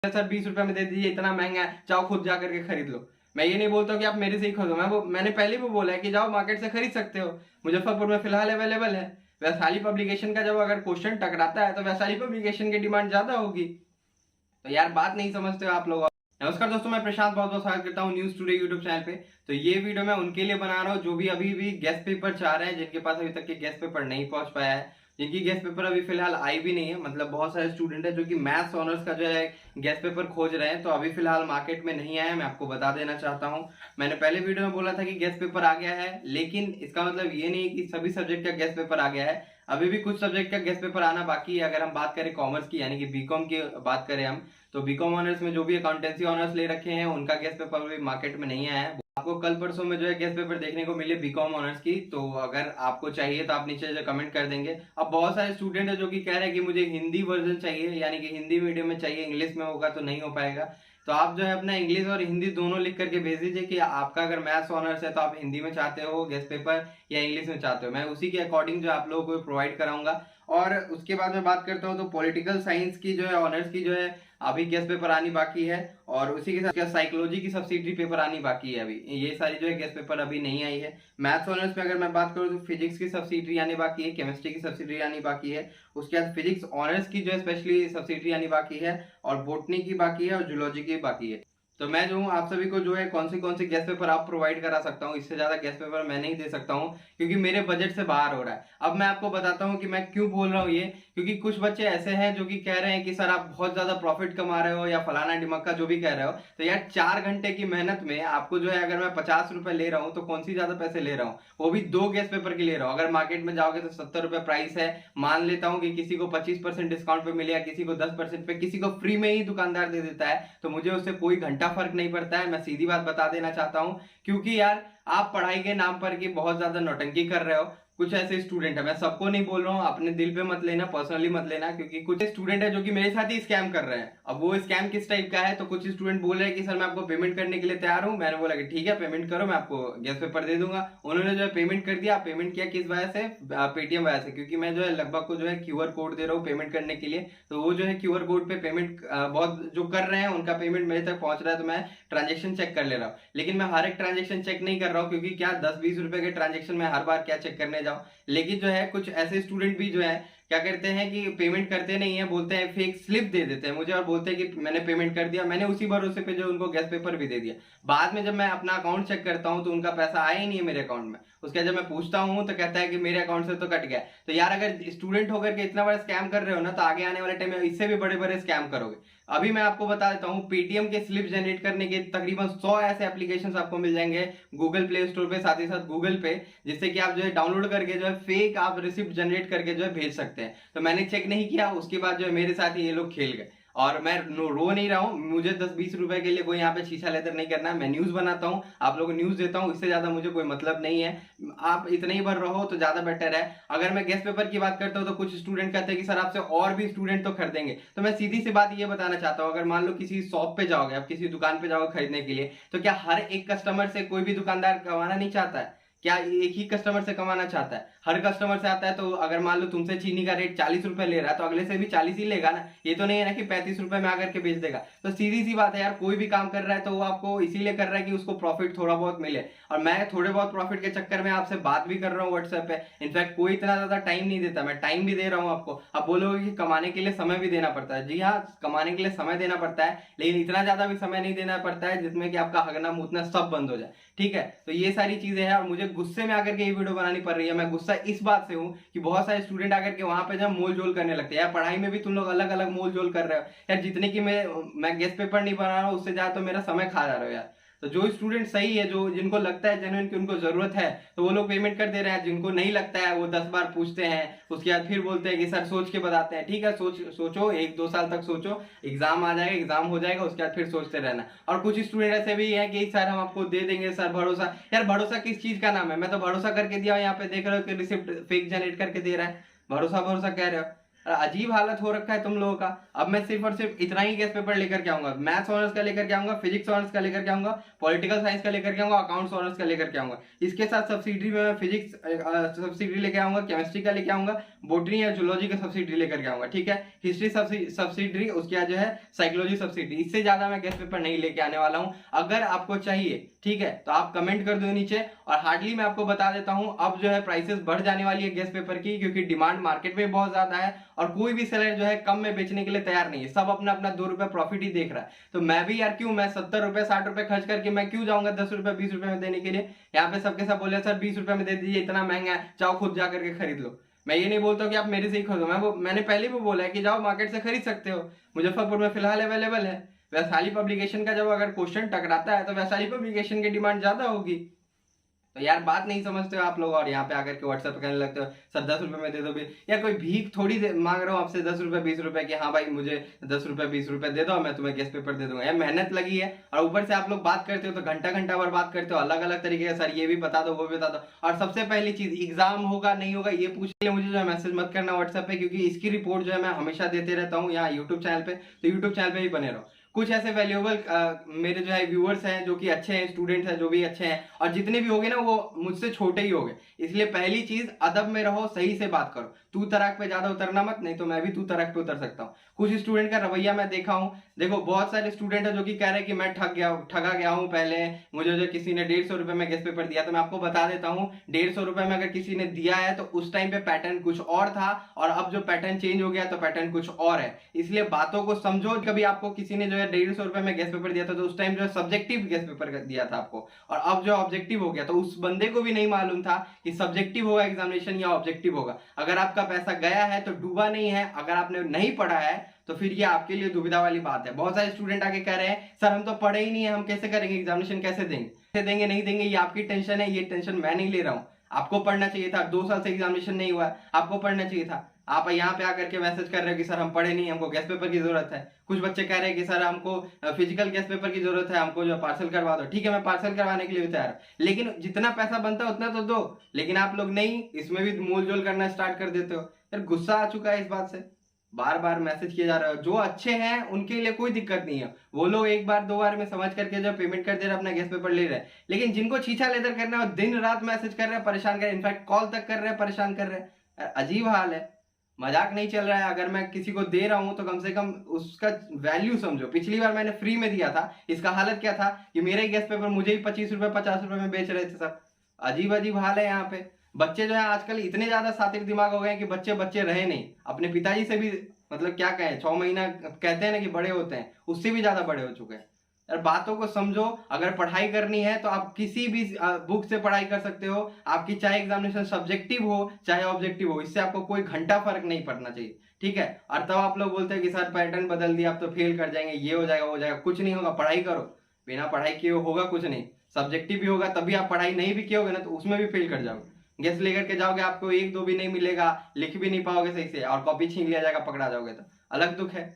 Sir 20 रुपए में दे दीजिए, इतना महंगा है, जाओ खुद जा करके खरीद लो। मैं ये नहीं बोलता कि आप मेरे से ही खरीदो, मैंने पहले भी बोला है कि जाओ मार्केट से खरीद सकते हो, मुजफ्फरपुर में फिलहाल अवेलेबल है। वैशाली पब्लिकेशन का जब अगर क्वेश्चन टकराता है तो वैशाली पब्लिकेशन की डिमांड ज्यादा होगी। तो यार बात नहीं समझते हो आप लोग। नमस्कार दोस्तों, मैं प्रशांत बहुत बहुत स्वागत करता हूँ न्यूज टुडे यूट्यूब चैनल पे। तो ये वीडियो मैं उनके लिए बना रहा हूँ जो भी अभी भी गेस्ट पेपर चाह रहे हैं, जिनके पास अभी तक के गेस्ट पेपर नहीं पहुंच पाया है, जिनकी गेस्ट पेपर अभी फिलहाल आई भी नहीं है। मतलब बहुत सारे स्टूडेंट है जो कि मैथ्स ऑनर्स का जो है गेस्ट पेपर खोज रहे हैं, तो अभी फिलहाल मार्केट में नहीं आया। मैं आपको बता देना चाहता हूँ, मैंने पहले वीडियो में बोला था कि गेस्ट पेपर आ गया है, लेकिन इसका मतलब ये नहीं कि सभी सब्जेक्ट का गेस्ट पेपर आ गया है। अभी भी कुछ सब्जेक्ट का गेस्ट पेपर आना बाकी है। अगर हम बात करें कॉमर्स की, यानी कि बीकॉम की बात करें हम, तो बीकॉम ऑनर्स में जो भी अकाउंटेंसी ऑनर्स ले रखे हैं उनका गेस्ट पेपर अभी मार्केट में नहीं आया है। आपको कल परसों में जो है गेस्ट पेपर देखने को मिले बीकॉम ऑनर्स की, तो अगर आपको चाहिए तो आप नीचे जो कमेंट कर देंगे। अब बहुत सारे स्टूडेंट है जो कि कह रहे हैं कि मुझे हिंदी वर्जन चाहिए, यानी कि हिंदी मीडियम में चाहिए, इंग्लिश में होगा तो नहीं हो पाएगा। तो आप जो है अपना इंग्लिश और हिंदी दोनों लिख करके भेज दीजिए कि आपका अगर मैथ्स ऑनर्स है तो आप हिंदी में चाहते हो गेस्ट पेपर या इंग्लिश में चाहते हो। मैं उसी के अकॉर्डिंग जो आप लोगों को प्रोवाइड कराऊंगा। और उसके बाद में बात करता हूँ तो पॉलिटिकल साइंस की जो है ऑनर्स की जो है अभी गेस्ट पेपर आनी बाकी है, और उसी के साथ साइकोलॉजी की सब्सिडरी पेपर आनी बाकी है। अभी ये सारी जो है गेस्ट पेपर अभी नहीं आई है। मैथ्स ऑनर्स में अगर मैं बात करूँ तो फिजिक्स की सब्सिडरी आनी बाकी है, केमिस्ट्री की सब्सिडरी आनी बाकी है, उसके बाद फिजिक्स ऑनर्स की जो है स्पेशली सब्सिडरी आनी बाकी है, और बोटनी की बाकी है, और जूलॉजी की बाकी है। तो मैं जो हूँ आप सभी को जो है कौन से गेस्ट पेपर आप प्रोवाइड करा सकता हूँ, इससे ज्यादा गेस्ट पेपर मैं नहीं दे सकता हूँ क्योंकि मेरे बजट से बाहर हो रहा है। अब मैं आपको बताता हूँ कि मैं क्यों बोल रहा हूँ ये, क्योंकि कुछ बच्चे ऐसे हैं जो कि कह रहे हैं कि सर आप बहुत ज्यादा प्रॉफिट कमा रहे हो या फलाना डिमक्का जो भी कह रहे हो। तो यार 4 घंटे की मेहनत में आपको जो है अगर मैं 50 रुपए ले रहा हूँ तो कौन सी ज्यादा पैसे ले रहा हूँ, वो भी 2 गेस्ट पेपर के ले रहा हूँ। अगर मार्केट में जाओगे तो 70 रुपए प्राइस है, मान लेता हूँ कि किसी को 25% डिस्काउंट पे मिले या किसी को 10% पे, किसी को फ्री में ही दुकानदार दे देता है, तो मुझे उससे कोई घंटा फर्क नहीं पड़ता है। मैं सीधी बात बता देना चाहता हूं, क्योंकि यार आप पढ़ाई के नाम पर की बहुत ज्यादा नौटंकी कर रहे हो। कुछ ऐसे स्टूडेंट है, मैं सबको नहीं बोल रहा हूँ, अपने दिल पे मत लेना, पर्सनली मत लेना, क्योंकि कुछ स्टूडेंट है जो कि मेरे साथ ही स्कैम कर रहे हैं। अब वो स्कैम किस टाइप का है, तो कुछ स्टूडेंट बोल रहे हैं कि सर मैं आपको पेमेंट करने के लिए तैयार हूं। मैंने बोला कि ठीक है पेमेंट करो, मैं आपको गेस्ट पेपर दे दूंगा। उन्होंने जो है पेमेंट कर दिया। पेमेंट किया किस वजह से, पेटीएम वजह से, क्योंकि मैं जो है लगभग को जो है क्यूआर कोड दे रहा हूँ पेमेंट करने के लिए। तो वो जो है क्यूआर कोड पे पेमेंट बहुत जो कर रहे हैं उनका पेमेंट मेरे तक पहुंच रहा है, तो मैं ट्रांजेक्शन चेक कर ले रहा हूँ। लेकिन मैं हर एक ट्रांजेक्शन चेक नहीं कर रहा हूँ, क्योंकि क्या 10-20 रुपए के ट्रांजेक्शन में हर बार क्या चेक करने जाऊँ। लेकिन जो है कुछ ऐसे स्टूडेंट भी जो है क्या करते हैं कि पेमेंट करते नहीं है, बोलते हैं फेक स्लिप दे देते हैं मुझे और बोलते हैं कि मैंने पेमेंट कर दिया। मैंने उसी भरोसे पे जो उनको गेस्ट पेपर भी दे दिया। बाद में जब मैं अपना अकाउंट चेक करता हूं तो उनका पैसा आया ही नहीं है मेरे अकाउंट में। उसके जब मैं पूछता हूं तो कहता है कि मेरे अकाउंट से तो कट गया। तो यार अगर स्टूडेंट होकर के इतना बड़ा स्कैम कर रहे हो ना, तो आगे आने वाले टाइम में इससे भी बड़े बड़े स्कैम करोगे। अभी मैं आपको बता देता हूँ, पेटीएम के स्लिप जनरेट करने के तकरीबन 100 ऐसे एप्लीकेशंस आपको मिल जाएंगे गूगल प्ले स्टोर पे, साथ ही साथ गूगल पे, जिससे कि आप जो है डाउनलोड करके जो है फेक आप रिसिप्ट जनरेट करके जो है भेज सकते हैं। तो मैंने चेक नहीं किया, उसके बाद जो है मेरे साथ ही ये लोग खेल गए। और मैं रो नहीं रहा हूँ, मुझे 10-20 रुपए के लिए कोई यहाँ पे शीशा लेदर नहीं करना है। मैं न्यूज बनाता हूँ, आप लोगों को न्यूज देता हूँ, इससे ज्यादा मुझे कोई मतलब नहीं है। आप इतने ही भर रहो तो ज्यादा बेटर है। अगर मैं गेस्ट पेपर की बात करता हूँ तो कुछ स्टूडेंट कहते हैं कि सर आपसे और भी स्टूडेंट तो खरीदेंगे। तो मैं सीधी सी बात ये बताना चाहता हूँ, अगर मान लो किसी शॉप पे जाओगे, आप किसी दुकान पे जाओगे खरीदने के लिए, तो क्या हर एक कस्टमर से कोई भी दुकानदार कमाना नहीं चाहता है? क्या एक ही कस्टमर से कमाना चाहता है? हर कस्टमर से आता है। तो अगर मान लो तुमसे चीनी का रेट 40 रुपए ले रहा है, तो अगले से भी 40 ही लेगा ना। ये तो नहीं है ना कि 35 रुपए में आकर के बेच देगा। तो सीधी सी बात है यार, कोई भी काम कर रहा है तो वो आपको इसीलिए कर रहा है कि उसको प्रॉफिट थोड़ा बहुत मिले। और मैं थोड़े बहुत प्रॉफिट के चक्कर में आपसे बात भी कर रहा हूँ व्हाट्सएप पे। इनफैक्ट कोई इतना ज्यादा टाइम नहीं देता, मैं टाइम भी दे रहा हूँ आपको। आप बोलोगे कि कमाने के लिए समय भी देना पड़ता है। जी हाँ, कमाने के लिए समय देना पड़ता है, लेकिन इतना ज्यादा भी समय नहीं देना पड़ता है जिसमें कि आपका हगना मूतना सब बंद हो जाए। ठीक है, तो ये सारी चीजें हैं और मुझे गुस्से में आकर के ये वीडियो बनानी पड़ रही है। मैं गुस्सा इस बात से हूँ कि बहुत सारे स्टूडेंट आकर के वहां पे जब मोल जोल करने लगते हैं। यार पढ़ाई में भी तुम लोग अलग अलग मोल जोल कर रहे हो यार। जितने की मैं गेस्ट पेपर नहीं बना रहा हूँ उससे ज्यादा तो मेरा समय खा जा रहे हो यार। तो जो स्टूडेंट सही है, जो जिनको लगता है जेन्युइन की उनको जरूरत है, तो वो लोग पेमेंट कर दे रहे हैं। जिनको नहीं लगता है वो 10 बार पूछते हैं, उसके बाद फिर बोलते हैं कि सर सोच के बताते हैं। ठीक है, सोचो 1-2 साल तक सोचो, एग्जाम आ जाएगा, एग्जाम हो जाएगा, उसके बाद फिर सोचते रहना। और कुछ स्टूडेंट ऐसे भी है कि सर हम आपको दे देंगे सर, भरोसा। यार भरोसा किस चीज का नाम है? मैं तो भरोसा करके दिया, यहाँ पे देख रहे हो कि रिसिप्ट फेक जनरेट करके दे रहा है। भरोसा भरोसा कह रहे हो। अजीब हालत हो रखा है तुम लोगों का। अब मैं सिर्फ और सिर्फ इतना ही गेस्ट पेपर लेकर के आऊंगा, मैथ्स ऑनर्स का लेकर के आऊंगा, फिजिक्स ऑनर्स का लेकर के आऊंगा, पॉलिटिकल साइंस का लेकर के आऊंगा, अकाउंट्स ऑनर्स का लेकर के आऊंगा। इसके साथ सब्सिडी में मैं फिजिक्स सब्सिडी लेके आऊंगा, केमिस्ट्री का लेके आऊंगा, बोटनी या जूलॉजी का सब्सिडी लेकर के आऊंगा। ठीक है, हिस्ट्री सब्सिडी, उसके बाद जो है साइकोलॉजी सब्सिडी। इससे ज्यादा मैं गेस्ट पेपर नहीं लेके आने वाला हूं। अगर आपको चाहिए ठीक है तो आप कमेंट कर दो नीचे। और हार्डली मैं आपको बता देता हूं, अब जो है प्राइसेस बढ़ जाने वाली है गेस्ट पेपर की, क्योंकि डिमांड मार्केट में बहुत ज्यादा है और कोई भी सेलर जो है कम में बेचने के लिए तैयार नहीं है। सब अपना अपना 2 रुपए प्रॉफिट ही देख रहा है। तो मैं भी यार क्यों, मैं 70 रुपए 60 रुपए खर्च करके मैं क्यों जाऊंगा 10 रुपए 20 रुपए में देने के लिए। यहाँ पे सबके सब बोले सर 20 रुपए में दे दीजिए, इतना महंगा है, जाओ खुद जा करके खरीद लो। मैं ये नहीं बोलता कि आप मेरे से ही खरीदो, मैंने पहले भी बोला है कि जाओ मार्केट से खरीद सकते हो, मुजफ्फरपुर में फिलहाल अवेलेबल है। वैशाली पब्लिकेशन का जब अगर क्वेश्चन टकराता है तो वैशाली पब्लिकेशन की डिमांड ज्यादा होगी। तो यार बात नहीं समझते हो आप लोग, और यहाँ पे आकर के व्हाट्सएप पे कहने लगते हो सर 10 रुपए में दे दो भी। यार कोई भीख थोड़ी मांग रहा हूँ आपसे 10 रुपए 20 रुपए कि हाँ भाई मुझे 10 रुपए 20 रुपए दे दो, मैं तुम्हें गेस्ट पेपर दे दूंगा। यार मेहनत लगी है, और ऊपर से आप लोग बात करते हो तो घंटा घंटा भर बात करते हो, अलग अलग तरीके से सर ये भी बता दो वो भी बता दो। और सबसे पहली चीज, एग्जाम होगा नहीं होगा ये पूछ ले मुझे जो है मैसेज मत करना व्हाट्सएप पे, क्योंकि इसकी रिपोर्ट जो है मैं हमेशा देते रहता हूँ यहाँ यूट्यूब चैनल पे। तो यूट्यूब चैनल पे ही बने रहो। कुछ ऐसे वैल्यूएबल मेरे जो है व्यूअर्स हैं जो कि अच्छे हैं, स्टूडेंट्स हैं जो भी अच्छे हैं, और जितने भी होंगे ना वो मुझसे छोटे ही होंगे। इसलिए पहली चीज अदब में रहो, सही से बात करो, तू तराक पे ज्यादा उतरना मत, नहीं तो मैं भी तू तराक पे उतर सकता हूँ। कुछ स्टूडेंट का रवैया मैं देखा हूँ, देखो बहुत सारे स्टूडेंट है जो कि कह रहे हैं कि मैं ठगा गया हूँ, पहले मुझे जो किसी ने 150 रुपए में गेस्ट पेपर दिया। तो मैं आपको बता देता हूँ 150 रुपए में अगर किसी ने दिया है तो उस टाइम पे पैटर्न कुछ और था, और अब जो पैटर्न चेंज हो गया तो पैटर्न कुछ और है। इसलिए बातों को समझो। कभी आपको किसी ने जो है 150 रुपए में गेस्ट पेपर दिया था तो उस टाइम जो है सब्जेक्टिव गेस्ट पेपर दिया था आपको, और अब जो ऑब्जेक्टिव हो गया तो उस बंदे को भी नहीं मालूम था कि सब्जेक्टिव होगा एग्जामिनेशन या ऑब्जेक्टिव होगा। अगर आपका पैसा गया है तो डूबा नहीं है, अगर आपने नहीं पढ़ा है तो फिर ये आपके लिए दुविधा वाली बात है। बहुत सारे स्टूडेंट आके कह रहे हैं सर हम तो पढ़े ही नहीं है, हम कैसे करेंगे एग्जामिनेशन, कैसे देंगे नहीं देंगे, ये आपकी टेंशन है, ये टेंशन मैं नहीं ले रहा हूँ। आपको पढ़ना चाहिए था, 2 साल से एग्जामिनेशन नहीं हुआ, आपको पढ़ना चाहिए था। आप यहाँ पे आकर के मैसेज कर रहे हो कि सर हम पढ़े नहीं, हमको गेस्ट पेपर की जरूरत है। कुछ बच्चे कह रहे हैं कि सर हमको फिजिकल गेस्ट पेपर की जरूरत है, हमको जो पार्सल करवा दो। ठीक है, मैं पार्सल करवाने के लिए भी तैयार हूं, लेकिन जितना पैसा बनता है उतना तो दो। लेकिन आप लोग नहीं, इसमें भी मोल जोल करना स्टार्ट कर देते हो। यार गुस्सा आ चुका है इस बात से, बार बार मैसेज किए जा रहे हो। जो अच्छे हैं उनके लिए कोई दिक्कत नहीं है, वो लोग एक बार 2 बार में समझ करके जो पेमेंट कर दे रहे अपना गेस्ट पेपर ले रहे हैं। लेकिन जिनको छीछा लेदर करना है दिन रात मैसेज कर रहे हैं, परेशान कर रहे हैं, इनफैक्ट कॉल तक कर रहे हैं, परेशान कर रहे हैं। अजीब हाल है, मजाक नहीं चल रहा है। अगर मैं किसी को दे रहा हूं तो कम से कम उसका वैल्यू समझो। पिछली बार मैंने फ्री में दिया था, इसका हालत क्या था कि मेरे ही गेस्ट पेपर मुझे ही 25 रुपए 50 रुपए में बेच रहे थे सब। अजीब अजीब हाल है यहाँ पे। बच्चे जो है आजकल इतने ज्यादा सातिक दिमाग हो गए कि बच्चे बच्चे रहे नहीं, अपने पिताजी से भी मतलब क्या कहें, 6 महीना कहते हैं ना कि बड़े होते हैं, उससे भी ज्यादा बड़े हो चुके हैं। यार बातों को समझो। अगर पढ़ाई करनी है तो आप किसी भी बुक से पढ़ाई कर सकते हो, आपकी चाहे एग्जामिनेशन सब्जेक्टिव हो चाहे ऑब्जेक्टिव हो, इससे आपको कोई घंटा फर्क नहीं पड़ना चाहिए। ठीक है, और तब आप लोग बोलते हैं कि सर पैटर्न बदल दिया आप तो फेल कर जाएंगे, ये हो जाएगा वो हो जाएगा। कुछ नहीं होगा, पढ़ाई करो, बिना पढ़ाई किए होगा कुछ नहीं। सब्जेक्टिव भी होगा तभी आप पढ़ाई नहीं भी किए होगे ना तो उसमें भी फेल कर जाओगे। गेस लेकर के जाओगे, आपको 1 2 भी नहीं मिलेगा, लिख भी नहीं पाओगे सही से, और कॉपी छीन लिया जाएगा, पकड़ा जाओगे तो अलग दुख है।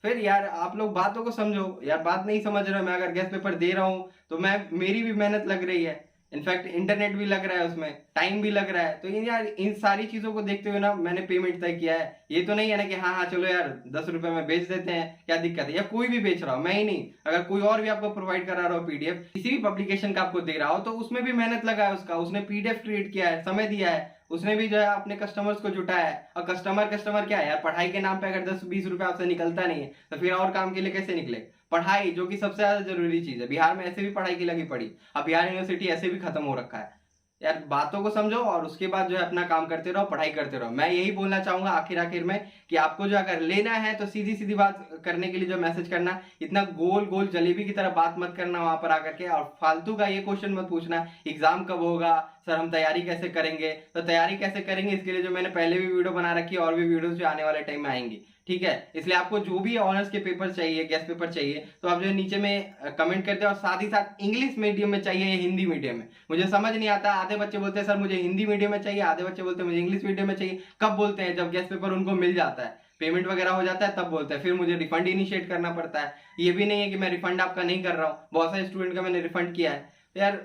फिर यार आप लोग बातों को समझो। यार बात नहीं समझ रहे हो। मैं अगर गेस्ट पेपर दे रहा हूं तो मैं मेरी भी मेहनत लग रही है, इनफैक्ट इंटरनेट भी लग रहा है, उसमें टाइम भी लग रहा है। तो यार इन सारी चीजों को देखते हुए ना मैंने पेमेंट तय किया है। ये तो नहीं है ना कि हाँ हाँ चलो यार 10 रुपए में बेच देते हैं, क्या दिक्कत है। या कोई भी बेच रहा हो, मैं ही नहीं, अगर कोई और भी आपको प्रोवाइड करा रहा हो पीडीएफ किसी भी पब्लिकेशन का आपको दे रहा हो तो उसमें भी मेहनत लगा है उसका, उसने पीडीएफ क्रिएट किया है, समय दिया है, उसने भी जो है अपने कस्टमर्स को जुटाया है। और कस्टमर क्या है यार, पढ़ाई के नाम पे अगर 10-20 रुपए आपसे निकलता नहीं है तो फिर और काम के लिए कैसे निकले। पढ़ाई जो कि सबसे ज्यादा जरूरी चीज है, बिहार में ऐसे भी पढ़ाई की लगी पड़ी, अब बिहार यूनिवर्सिटी ऐसे भी खत्म हो रखा है। यार बातों को समझो और उसके बाद जो है अपना काम करते रहो, पढ़ाई करते रहो। मैं यही बोलना चाहूंगा आखिर में कि आपको जो अगर लेना है तो सीधी सीधी बात करने के लिए जो मैसेज करना, इतना गोल गोल जलेबी की तरह बात मत करना वहां पर आकर के, और फालतू का ये क्वेश्चन मत पूछना एग्जाम कब होगा, सर हम तैयारी कैसे करेंगे। तो तैयारी कैसे करेंगे इसके लिए जो मैंने पहले भी वीडियो बना रखी है और भी वीडियोस जो आने वाले टाइम में आएंगी। ठीक है, इसलिए आपको जो भी ऑनर्स के पेपर चाहिए, गेस्ट पेपर चाहिए, तो आप जो नीचे में कमेंट कर दे। और साथ ही साथ इंग्लिश मीडियम में चाहिए या हिंदी मीडियम में, मुझे समझ नहीं आता। आधे बच्चे बोलते हैं सर मुझे हिंदी मीडियम में चाहिए, आधे बच्चे बोलते हैं मुझे इंग्लिश मीडियम में चाहिए। कब बोलते हैं? जब गेस्ट पेपर उनको मिल जाता है, पेमेंट वगैरह हो जाता है तब बोलते हैं। फिर मुझे रिफंड इनिशिएट करना पड़ता है। ये भी नहीं है कि मैं रिफंड आपका नहीं कर रहा हूँ, बहुत सारे स्टूडेंट का मैंने रिफंड किया है। तो यार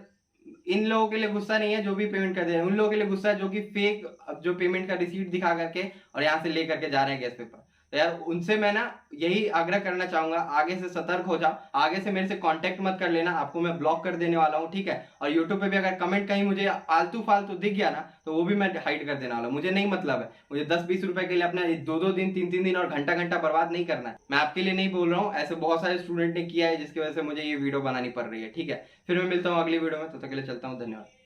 इन लोगों के लिए गुस्सा नहीं है जो भी पेमेंट कर दे रहे हैं, उन लोगों के लिए गुस्सा है जो कि फेक जो पेमेंट का रिसीट दिखा करके और यहाँ से ले करके जा रहे हैं गैस पेपर। तो यार उनसे मैं ना यही आग्रह करना चाहूंगा, आगे से सतर्क हो जाओ, आगे से मेरे से कांटेक्ट मत कर लेना, आपको मैं ब्लॉक कर देने वाला हूँ, ठीक है। और यूट्यूब पे भी अगर कमेंट कहीं मुझे आलतू फालतू दिख गया ना तो वो भी मैं हाइड कर देने वाला हूँ। मुझे नहीं मतलब है, मुझे 10-20 रुपए के लिए अपना 2-2 दिन 3-3 दिन और घंटा घंटा बर्बाद नहीं करना है। मैं आपके लिए नहीं बोल रहा हूँ, ऐसे बहुत सारे स्टूडेंट ने किया है जिसकी वजह से मुझे ये वीडियो बनानी पड़ रही है, ठीक है। फिर मैं मिलता हूँ अगली वीडियो में, तब तक के लिए चलता हूँ, धन्यवाद।